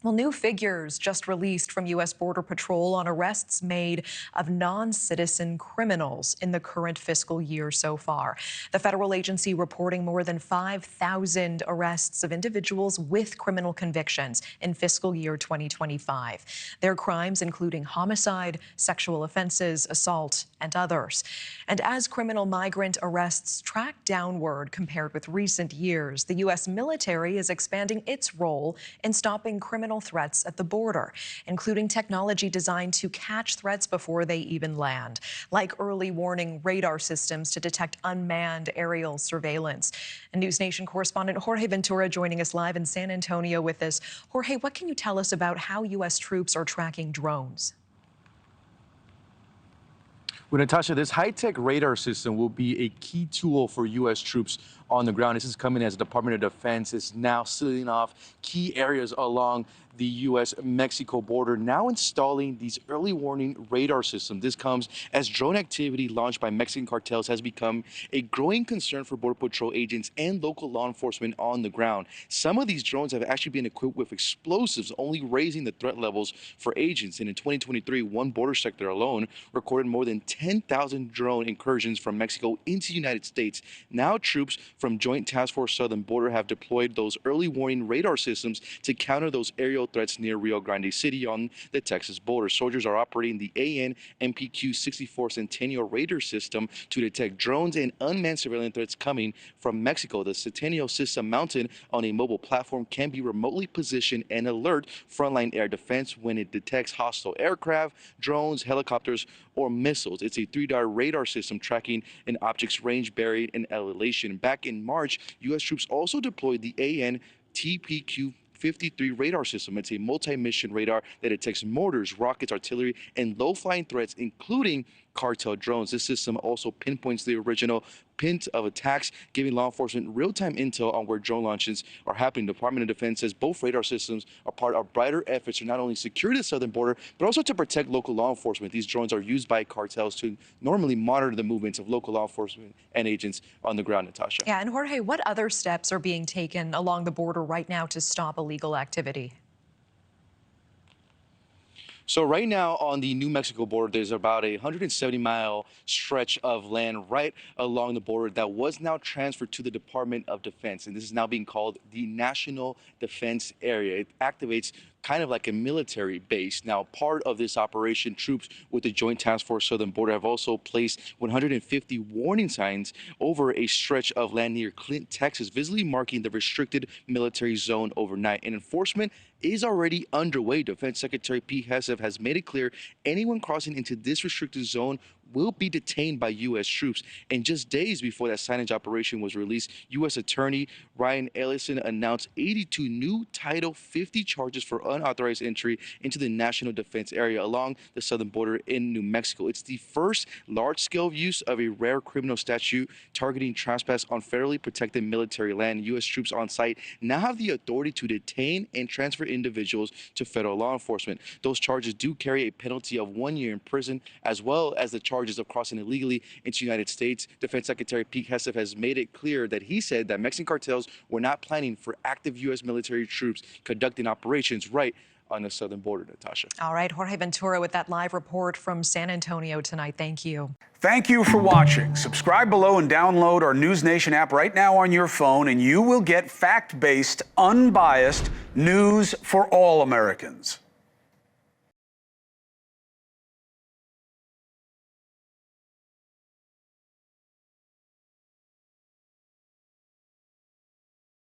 Well, new figures just released from U.S. Border Patrol on arrests made of non-citizen criminals in the current fiscal year so far. The federal agency reporting more than 5,000 arrests of individuals with criminal convictions in fiscal year 2025. Their crimes including homicide, sexual offenses, assault, and others. And as criminal migrant arrests track downward compared with recent years, the U.S. military is expanding its role in stopping criminal threats at the border, including technology designed to catch threats before they even land, like early warning radar systems to detect unmanned aerial surveillance. And NewsNation correspondent Jorge Ventura joining us live in San Antonio with this. Jorge, what can you tell us about how U.S. troops are tracking drones? Well, Natasha, this high-tech radar system will be a key tool for U.S. troops on the ground. This is coming as the Department of Defense is now sealing off key areas along the U.S.-Mexico border, now installing these early warning radar systems. This comes as drone activity launched by Mexican cartels has become a growing concern for Border Patrol agents and local law enforcement on the ground. Some of these drones have actually been equipped with explosives, only raising the threat levels for agents. And in 2023, one border sector alone recorded more than 10,000 drone incursions from Mexico into the United States. Now troops from Joint Task Force Southern Border have deployed those early warning radar systems to counter those aerial threats near Rio Grande City on the Texas border. Soldiers are operating the AN-MPQ 64 Centennial radar system to detect drones and unmanned surveillance threats coming from Mexico. The Centennial system, mounted on a mobile platform, can be remotely positioned and alert frontline air defense when it detects hostile aircraft, drones, helicopters, or missiles. It's a 3-dot radar system tracking an object's range, bearing, and elevation. Back in March, U.S. troops also deployed the AN-TPQ 53 radar system. It's a multi-mission radar that detects mortars, rockets, artillery, and low-flying threats, including cartel drones. This system also pinpoints the original pint of attacks, giving law enforcement real-time intel on where drone launches are happening. The Department of Defense says both radar systems are part of brighter efforts to not only secure the southern border, but also to protect local law enforcement. These drones are used by cartels to normally monitor the movements of local law enforcement and agents on the ground, Natasha. Yeah, and Jorge, what other steps are being taken along the border right now to stop illegal activity? So right now on the New Mexico border, there's about a 170-mile stretch of land right along the border that was now transferred to the Department of Defense. And this is now being called the National Defense Area. It activates kind of like a military base. Now, part of this operation, troops with the Joint Task Force Southern Border have also placed 150 warning signs over a stretch of land near Clint, Texas, visibly marking the restricted military zone overnight. And enforcement is already underway. Defense Secretary Pete Hegseth has made it clear anyone crossing into this restricted zone will be detained by U.S. troops. And just days before that signage operation was released, U.S. Attorney Ryan Ellison announced 82 new Title 50 charges for unauthorized entry into the National Defense Area along the southern border in New Mexico. It's the first large-scale use of a rare criminal statute targeting trespass on federally protected military land. U.S. troops on site now have the authority to detain and transfer individuals to federal law enforcement. Those charges do carry a penalty of 1 year in prison, as well as the charges of crossing illegally into the United States. Defense Secretary Pete Hegseth has made it clear that he said that Mexican cartels were not planning for active U.S. military troops conducting operations right on the southern border, Natasha. All right, Jorge Ventura with that live report from San Antonio tonight. Thank you. Thank you for watching. Subscribe below and download our NewsNation app right now on your phone, and you will get fact-based, unbiased news for all Americans.